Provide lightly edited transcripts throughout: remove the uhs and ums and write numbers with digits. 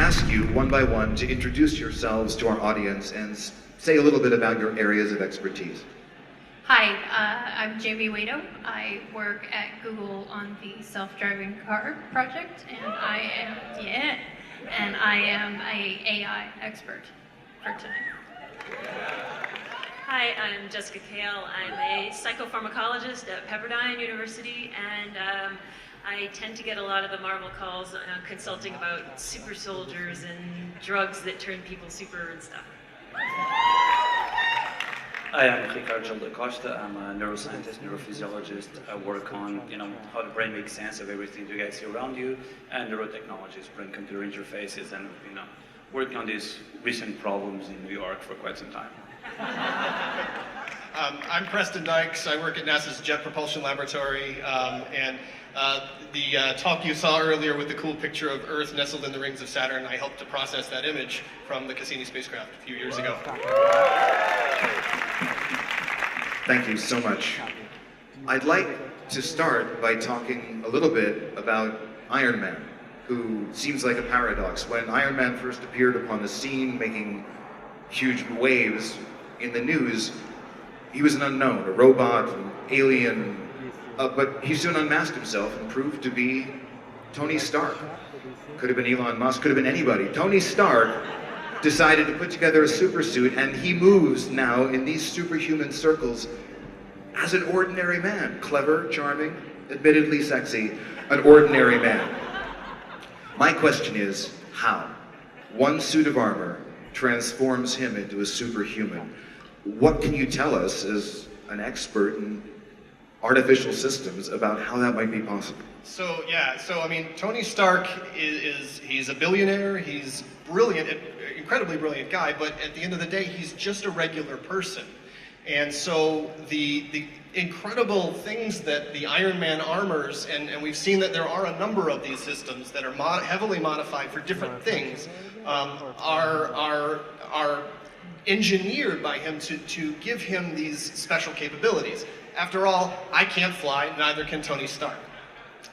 ask you one by one to introduce yourselves to our audience and say a little bit about your areas of expertise. Hi, I'm Jaime Waydo. I work at Google on the self-driving car project, and I am a AI expert for today. Hi, I'm Jessica Cail. I'm a psychopharmacologist at Pepperdine University, and I tend to get a lot of the Marvel calls consulting about super soldiers and drugs that turn people super and stuff. Hi, I'm Ricardo Gil-da-Costa. I'm a neuroscientist, neurophysiologist. I work on, how the brain makes sense of everything you guys see around you, and neurotechnologies, brain-computer interfaces, and working on these recent problems in New York for quite some time. I'm Preston Dyches. I work at NASA's Jet Propulsion Laboratory, and the talk you saw earlier with the cool picture of Earth nestled in the rings of Saturn, I helped to process that image from the Cassini spacecraft a few years ago. Thank you so much. I'd like to start by talking a little bit about Iron Man, who seems like a paradox. When Iron Man first appeared upon the scene, making huge waves in the news, he was an unknown, a robot, an alien, but he soon unmasked himself and proved to be Tony Stark. Could have been Elon Musk, could have been anybody. Tony Stark decided to put together a super suit, and he moves now in these superhuman circles as an ordinary man. Clever, charming, admittedly sexy, an ordinary man. My question is, how? One suit of armor transforms him into a superhuman. What can you tell us as an expert in artificial systems about how that might be possible? So Tony Stark he's a billionaire, he's brilliant, incredibly brilliant guy, but at the end of the day, he's just a regular person. And so the incredible things that the Iron Man armors, and we've seen that there are a number of these systems that are heavily modified for different things, are engineered by him to give him these special capabilities. After all, I can't fly, neither can Tony Stark.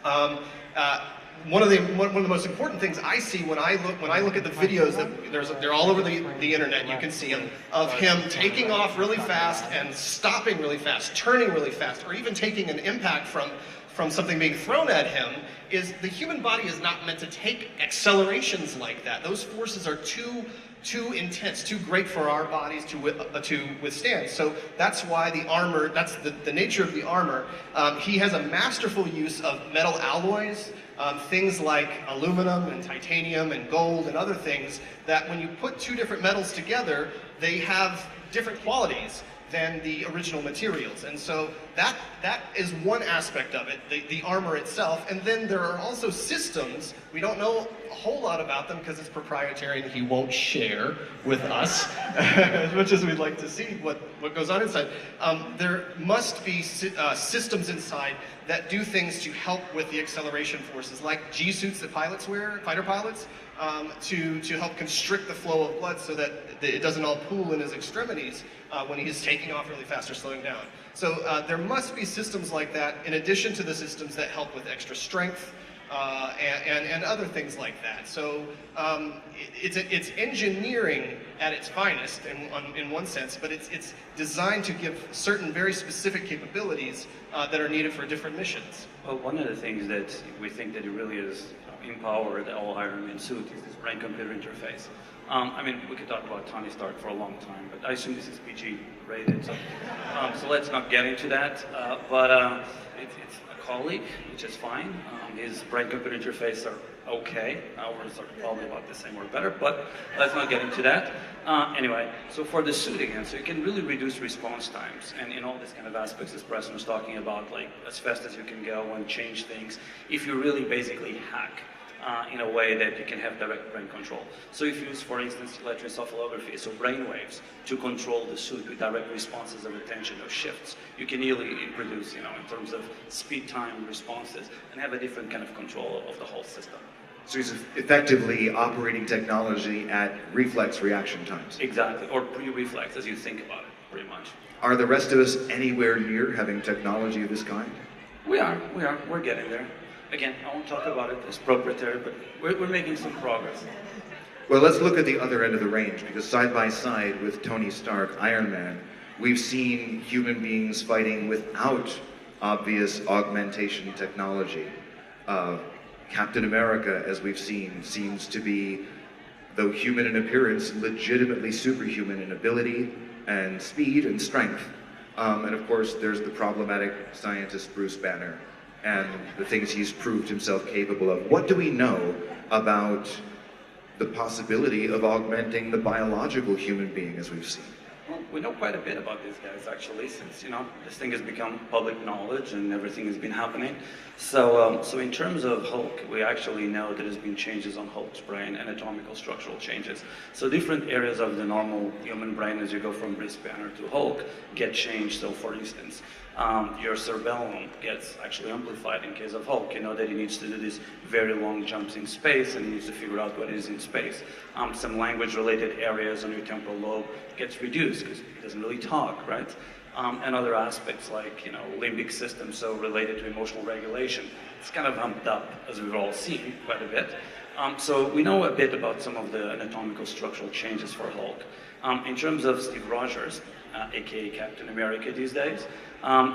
One of the most important things I see when I look at the videos that they're all over the internet, you can see them, of him taking off really fast and stopping really fast, turning really fast, or even taking an impact from something being thrown at him, is the human body is not meant to take accelerations like that. Those forces are too intense, too great for our bodies to withstand. So that's why the armor, that's the nature of the armor. He has a masterful use of metal alloys, things like aluminum and titanium and gold and other things, that when you put two different metals together, they have different qualities than the original materials. And so that is one aspect of it, the armor itself. And then there are also systems. We don't know a whole lot about them because it's proprietary and he won't share with us, as much as we'd like to see what goes on inside. There must be systems inside that do things to help with the acceleration forces, like G-suits that pilots wear, fighter pilots, to help constrict the flow of blood so that it doesn't all pool in his extremities when he's taking off really fast or slowing down. So there must be systems like that, in addition to the systems that help with extra strength and other things like that. So it's engineering at its finest in one sense, but it's designed to give certain very specific capabilities that are needed for different missions. Well, one of the things that we think that it really is empowered all Iron Man suit is this brain-computer interface. We could talk about Tony Stark for a long time, but I assume this is PG rated, so let's not get into that. It's a colleague, which is fine. His brain-computer interface are okay. Ours are probably about the same or better, but let's not get into that. Anyway, so for the suit again, so you can really reduce response times, and in all these kind of aspects, as Preston was talking about, like as fast as you can go and change things, if you really basically hack in a way that you can have direct brain control. So if you use, for instance, electroencephalography, so brain waves, to control the suit with direct responses of attention or shifts, you can really produce, in terms of speed time responses, and have a different kind of control of the whole system. So he's effectively operating technology at reflex reaction times. Exactly, or pre-reflex, as you think about it, pretty much. Are the rest of us anywhere near having technology of this kind? We're getting there. Again, I won't talk about it as proprietary, but we're making some progress. Well, let's look at the other end of the range, because side by side with Tony Stark, Iron Man, we've seen human beings fighting without obvious augmentation technology. Captain America, as we've seen, seems to be, though human in appearance, legitimately superhuman in ability and speed and strength. And of course, there's the problematic scientist Bruce Banner and the things he's proved himself capable of. What do we know about the possibility of augmenting the biological human being as we've seen? Well, we know quite a bit about these guys, actually, since, this thing has become public knowledge and everything has been happening. So in terms of Hulk, we actually know that there's been changes on Hulk's brain, anatomical structural changes. So different areas of the normal human brain, as you go from Bruce Banner to Hulk, get changed. So for instance, your cerebellum gets actually amplified in case of Hulk. You know that he needs to do these very long jumps in space, and he needs to figure out what is in space. Some language-related areas on your temporal lobe gets reduced because he doesn't really talk, right? And other aspects like, limbic system, so related to emotional regulation. It's kind of humped up, as we've all seen quite a bit. So we know a bit about some of the anatomical structural changes for Hulk. In terms of Steve Rogers, aka Captain America these days,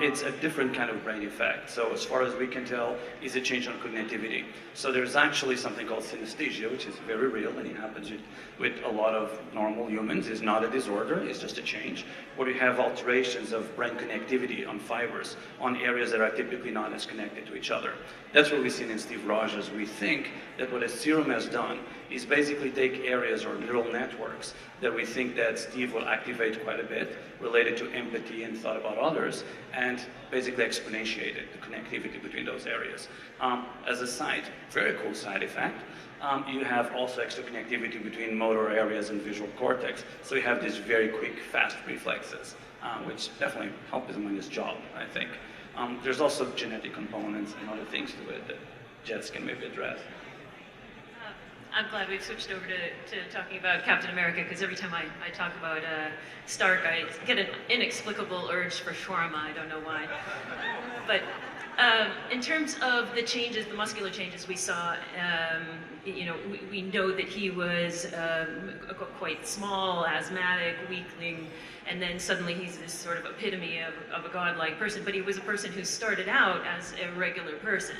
it's a different kind of brain effect. So as far as we can tell, it's a change on cognitivity. So there's actually something called synesthesia, which is very real, and it happens with a lot of normal humans. It's not a disorder, it's just a change, where you have alterations of brain connectivity on fibers, on areas that are typically not as connected to each other. That's what we've seen in Steve Rogers. We think that what a serum has done is basically take areas or neural networks that we think that Steve will activate quite a bit, related to empathy and thought about others, and basically exponentiate it, the connectivity between those areas. As a side, very cool side effect, you have also extra connectivity between motor areas and visual cortex. So you have these very quick, fast reflexes, which definitely help him in his job, I think. There's also genetic components and other things to it that Jets can maybe address. I'm glad we've switched over to talking about Captain America, because every time I talk about Stark, I get an inexplicable urge for shawarma. I don't know why. But in terms of the changes, the muscular changes we saw, we know that he was quite small, asthmatic, weakling, and then suddenly he's this sort of epitome of a godlike person. But he was a person who started out as a regular person.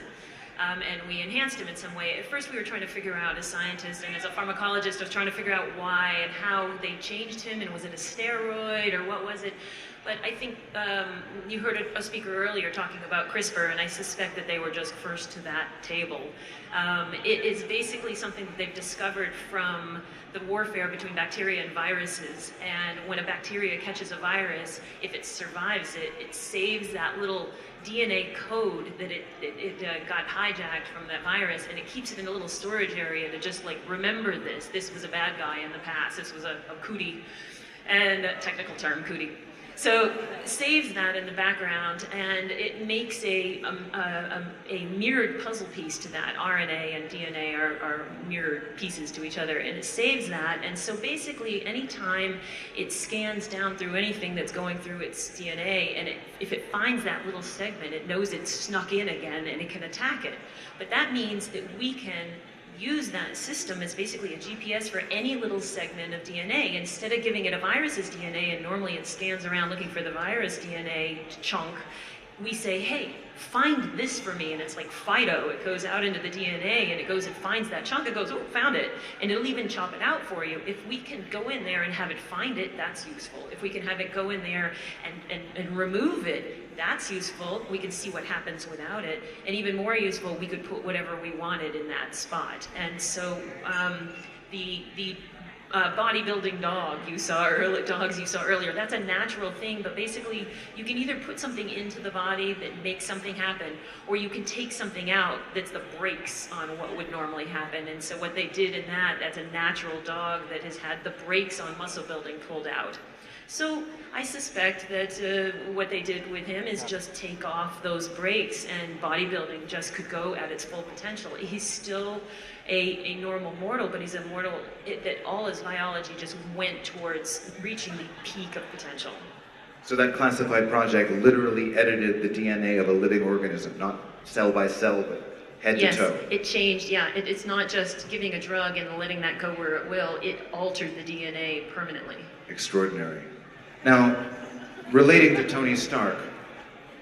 And we enhanced him in some way. At first we were trying to figure out, as scientists and as a pharmacologist, I was trying to figure out why and how they changed him, and was it a steroid or what was it? But I think you heard a speaker earlier talking about CRISPR, and I suspect that they were just first to that table. It is basically something that they've discovered from the warfare between bacteria and viruses. And when a bacteria catches a virus, if it survives it, it saves that little DNA code that it got hijacked from that virus, and it keeps it in a little storage area to just remember this was a bad guy in the past, this was a cootie, and a technical term, cootie. So saves that in the background, and it makes a mirrored puzzle piece to that. RNA and DNA are mirrored pieces to each other, and it saves that. And so basically, anytime it scans down through anything that's going through its DNA, and if it finds that little segment, it knows it's snuck in again, and it can attack it. But that means that we can use that system as basically a GPS for any little segment of DNA. Instead of giving it a virus's DNA, and normally it scans around looking for the virus DNA chunk, we say, hey, find this for me, and it's like Fido. It goes out into the DNA, and it goes and finds that chunk, it goes, oh, found it, and it'll even chop it out for you. If we can go in there and have it find it, that's useful. If we can have it go in there and remove it, that's useful. We can see what happens without it. And even more useful, we could put whatever we wanted in that spot. And so the bodybuilding dogs you saw earlier, that's a natural thing, but basically you can either put something into the body that makes something happen, or you can take something out that's the brakes on what would normally happen. And so what they did in that's a natural dog that has had the brakes on muscle building pulled out. So I suspect that what they did with him is just take off those brakes, and bodybuilding just could go at its full potential. He's still a normal mortal, but he's a mortal that all his biology just went towards reaching the peak of potential. So that classified project literally edited the DNA of a living organism, not cell by cell, but head Yes, to toe. it changed, yeah. It's not just giving a drug and letting that go where it will. It altered the DNA permanently. Extraordinary. Now, relating to Tony Stark,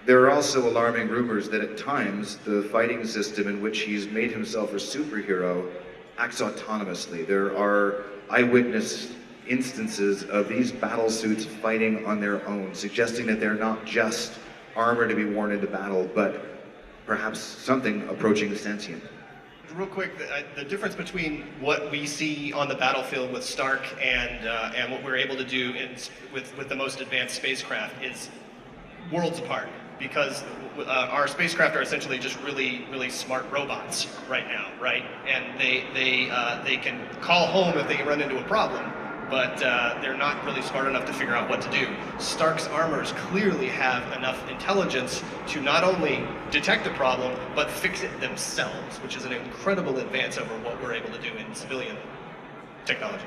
there are also alarming rumors that at times the fighting system in which he's made himself a superhero acts autonomously. There are eyewitness instances of these battle suits fighting on their own, suggesting that they're not just armor to be worn into battle, but perhaps something approaching sentient. Real quick, the difference between what we see on the battlefield with Stark and what we're able to do with the most advanced spacecraft is worlds apart. Because our spacecraft are essentially just really, really smart robots right now, right? And they can call home if they run into a problem, but they're not really smart enough to figure out what to do. Stark's armors clearly have enough intelligence to not only detect a problem, but fix it themselves, which is an incredible advance over what we're able to do in civilian technology.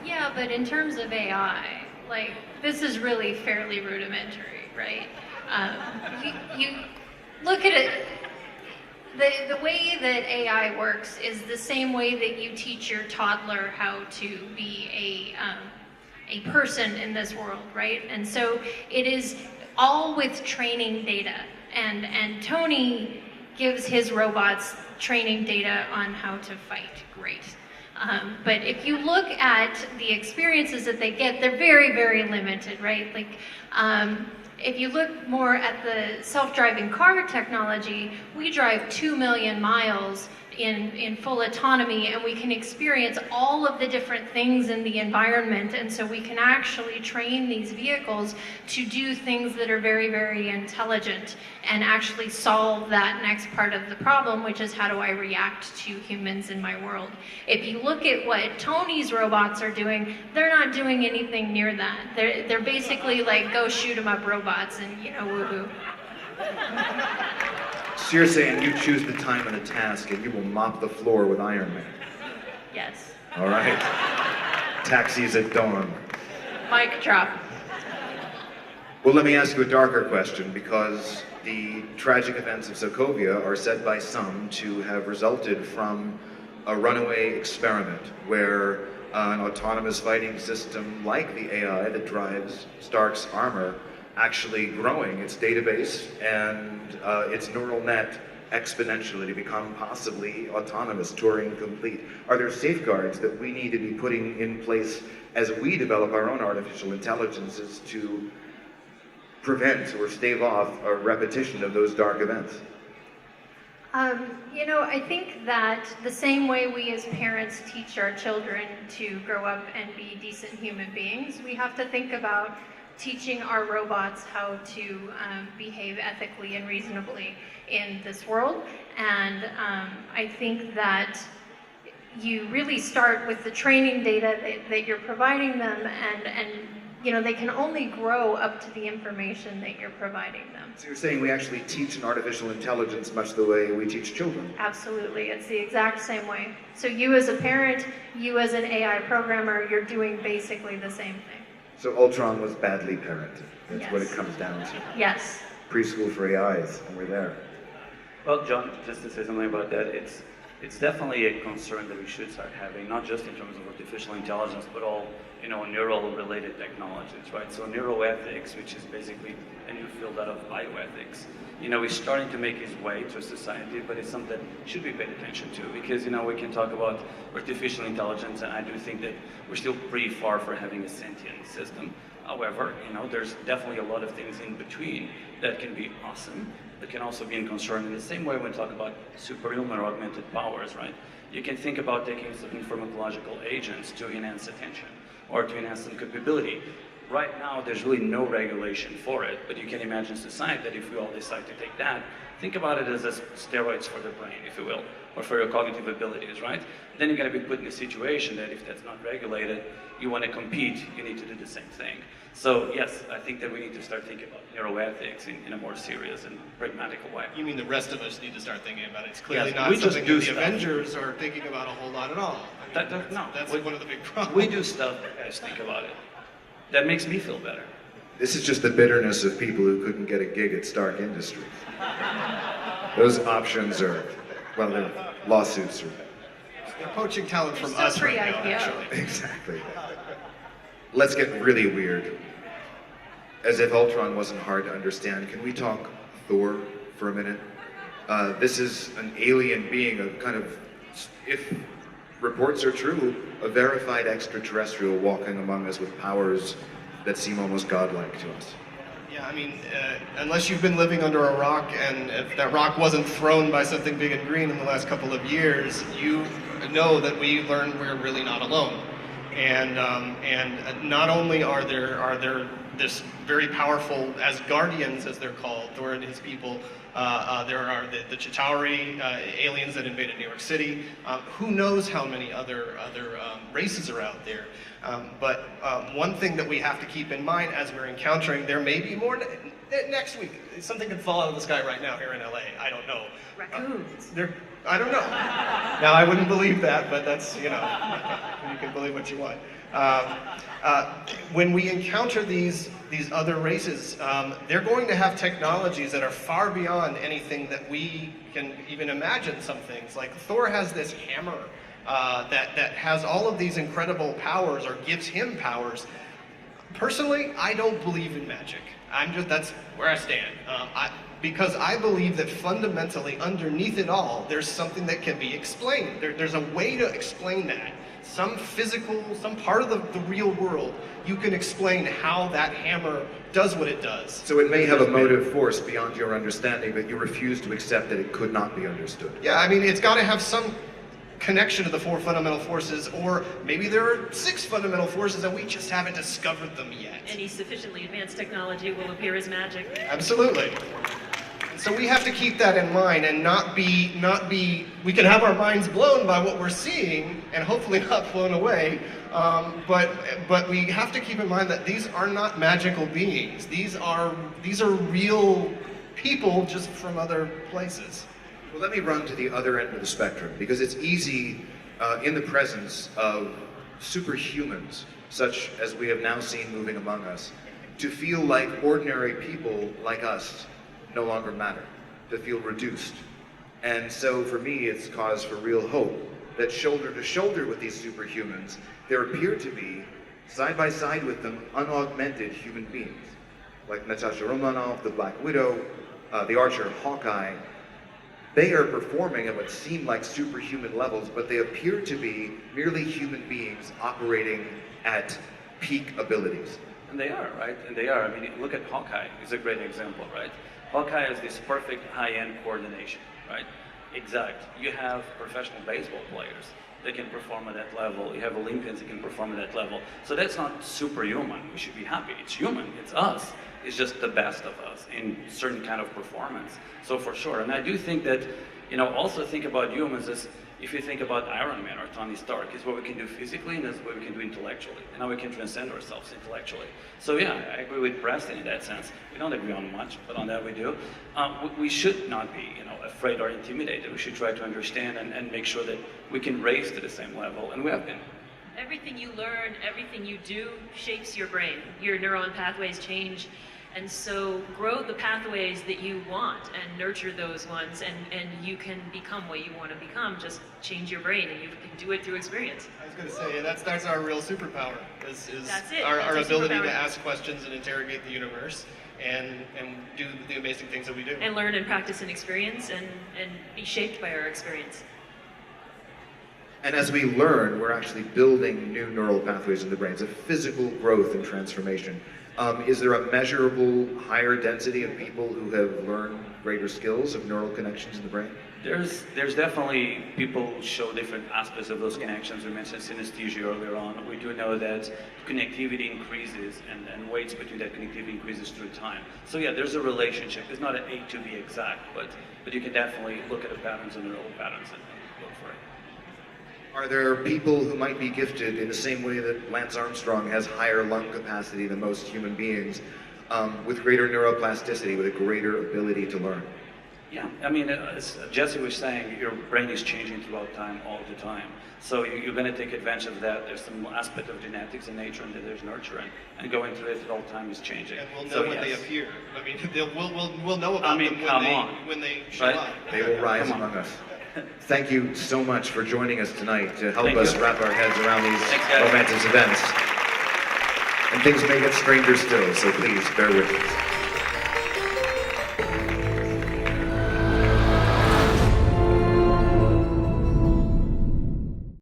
Yeah, but in terms of AI, like, this is really fairly rudimentary, right? You look at it, the way that AI works is the same way that you teach your toddler how to be a person in this world, right? And so it is all with training data, and Tony gives his robots training data on how to fight. Great. But if you look at the experiences that they get, they're very, very limited, right? Like, if you look more at the self-driving car technology, we drive 2 million miles in full autonomy, and we can experience all of the different things in the environment, and so we can actually train these vehicles to do things that are very, very intelligent and actually solve that next part of the problem, which is how do I react to humans in my world. If you look at what Tony's robots are doing, they're not doing anything near that. They're basically like, go shoot 'em up robots and, you know, woo-hoo. So you're saying you choose the time and the task and you will mop the floor with Iron Man. Yes. All right. Taxis at dawn. Mic drop. Well, let me ask you a darker question, because the tragic events of Sokovia are said by some to have resulted from a runaway experiment where an autonomous fighting system like the AI that drives Stark's armor actually growing its database and its neural net exponentially to become possibly autonomous, Turing complete. Are there safeguards that we need to be putting in place as we develop our own artificial intelligences to prevent or stave off a repetition of those dark events? You know, I think that the same way we as parents teach our children to grow up and be decent human beings, we have to think about teaching our robots how to behave ethically and reasonably in this world. And I think that you really start with the training data that you're providing them, and you know, they can only grow up to the information that you're providing them. So you're saying we actually teach an artificial intelligence much the way we teach children? Absolutely, it's the exact same way. So you as a parent, you as an AI programmer, you're doing basically the same thing. So Ultron was badly parented. That's what it Yes. comes down to. Yes. Preschool for AIs, and we're there. Well, John, just to say something about that, it's definitely a concern that we should start having, not just in terms of artificial intelligence, but all, you know, neural-related technologies, right? So neuroethics, which is basically a new field out of bioethics, you know, is starting to make its way to society, but it's something that should be paid attention to, because, you know, we can talk about artificial intelligence, and I do think that we're still pretty far from having a sentient system. However, you know, there's definitely a lot of things in between that can be awesome, but can also be a concern. In the same way when we talk about superhuman or augmented powers, right? You can think about taking certain pharmacological agents to enhance attention or to enhance some capability. Right now, there's really no regulation for it, but you can imagine society that if we all decide to take that, think about it as steroids for the brain, if you will, or for your cognitive abilities, right? Then you're going to be put in a situation that if that's not regulated, you want to compete, you need to do the same thing. So yes, I think that we need to start thinking about neuroethics in a more serious and pragmatical way. You mean the rest of us need to start thinking about it? It's clearly Yes, not we just something do that the stuff. Avengers are thinking about a whole lot at all. I mean, No, that's we- one of the big problems. We do stuff that guys think about it. That makes me feel better. This is just the bitterness of people who couldn't get a gig at Stark Industries. Those options are Well, their lawsuits are... They're poaching talent from They're us still right now, pre-IPO. actually. Exactly. Let's get really weird. As if Ultron wasn't hard to understand, can we talk Thor for a minute? This is an alien being, a kind of, if reports are true, a verified extraterrestrial walking among us with powers that seem almost godlike to us. Yeah, I mean, unless you've been living under a rock, and if that rock wasn't thrown by something big and green in the last couple of years, you know that we learned we're really not alone. And not only are there this very powerful, as guardians as they're called, Thor and his people, there are the Chitauri aliens that invaded New York City. Who knows how many other races are out there? But one thing that we have to keep in mind as we're encountering, there may be more next week. Something could fall out of the sky right now here in LA. I don't know. Raccoons. I don't know. Now, I wouldn't believe that, but that's, you can believe what you want. When we encounter these other races, they're going to have technologies that are far beyond anything that we can even imagine. Some things, like Thor has this hammer that has all of these incredible powers, or gives him powers. Personally, I don't believe in magic. That's where I stand. Because I believe that fundamentally, underneath it all, there's something that can be explained. There's a way to explain that. Some physical, some part of the real world, you can explain how that hammer does what it does. So it may have a motive force beyond your understanding, but you refuse to accept that it could not be understood. Yeah, I mean, it's got to have some connection to the 4 fundamental forces, or maybe there are 6 fundamental forces and we just haven't discovered them yet. Any sufficiently advanced technology will appear as magic. Absolutely. So we have to keep that in mind and not be, we can have our minds blown by what we're seeing and hopefully not blown away, but we have to keep in mind that these are not magical beings. These are real people, just from other places. Well, let me run to the other end of the spectrum, because it's easy in the presence of superhumans, such as we have now seen moving among us, to feel like ordinary people like us no longer matter, to feel reduced. And so for me, it's cause for real hope that shoulder to shoulder with these superhumans, there appear to be, side by side with them, unaugmented human beings, like Natasha Romanoff, the Black Widow, the Archer Hawkeye. They are performing at what seem like superhuman levels, but they appear to be merely human beings operating at peak abilities. And they are, right? And they are. I mean, look at Hawkeye. It's a great example, right? Hawkeye has this perfect high-end coordination, right? Exact. You have professional baseball players that can perform at that level. You have Olympians that can perform at that level. So that's not superhuman. We should be happy. It's human. It's us. It's just the best of us in certain kind of performance. So for sure. And I do think that, also think about humans as, if you think about Iron Man or Tony Stark, is what we can do physically and that's what we can do intellectually. And how we can transcend ourselves intellectually. So yeah, I agree with Preston in that sense. We don't agree on much, but on that we do. We should not be, afraid or intimidated. We should try to understand and make sure that we can raise to the same level, and we have been. Everything you learn, everything you do shapes your brain. Your neuron pathways change. And so grow the pathways that you want and nurture those ones, and you can become what you want to become. Just change your brain, and you can do it through experience. I was going to say, that's our real superpower, is That's it. our That's ability superpower. to ask questions and interrogate the universe and do the amazing things that we do. And learn and practice and experience and be shaped by our experience. And as we learn, we're actually building new neural pathways in the brain. It's a physical growth and transformation. Is there a measurable higher density of people who have learned greater skills of neural connections in the brain? There's definitely people who show different aspects of those connections. We mentioned synesthesia earlier on. We do know that connectivity increases and weights between that connectivity increases through time. So yeah, there's a relationship. It's not an A to B exact, but you can definitely look at the patterns and the neural patterns and look for it. Are there people who might be gifted in the same way that Lance Armstrong has higher lung capacity than most human beings, with greater neuroplasticity, with a greater ability to learn? Yeah, I mean, as Jesse was saying, your brain is changing throughout time, all the time. So you're going to take advantage of that. There's some aspect of genetics and nature, and then there's nurture, and going through it all the time is changing. And we'll know so, when yes. they appear. I mean, we'll know about them come on, when they show right? up. They will rise among us. thank you so much for joining us tonight to help Thank us you. wrap our heads around these Thanks, guys. momentous events. And things may get stranger still, so please bear with us.